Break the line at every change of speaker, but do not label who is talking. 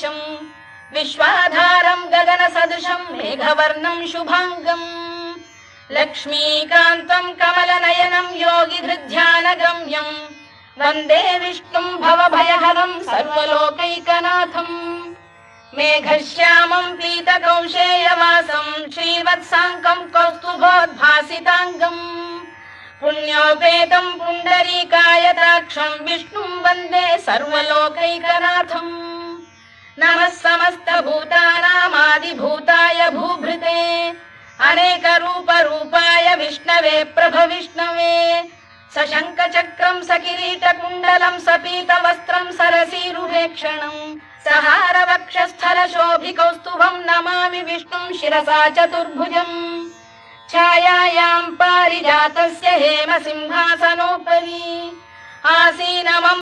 ईशम् विश्वाधारम् गगन सदृशम् मेघवर्णम् शुभाङ्गम् लक्ष्मीकान्तम् कमलनयनम् योगिधृध्यानगम्यम् वन्दे विष्णुम् भवभयहरम् सर्वलोकैकनाथम् मेघश्यामम् पीतकौशेयवासम् श्रीवत्साङ्कम् कौस्तुभोद्भासिताङ्गम् पुण्योपेतम् पुण्डरीकायताक्षम् विष्णुम् वन्दे सर्वलोकैकनाथम् नमः समस्तभूतानामादिभूताय भूभृते अनेकरूपरूपाय विष्णवे प्रभविष्णवे सशङ्खचक्रम् सकिरीटकुण्डलम् सपीतवस्त्रम् सरसीरुहेक्षणम् सहारवक्षस्थलशोभिकौस्तुभम् नमामि विष्णुम् शिरसा चतुर्भुजम् छायायाम् पारिजातस्य हेमसिंहासनोपरि आसीनमम्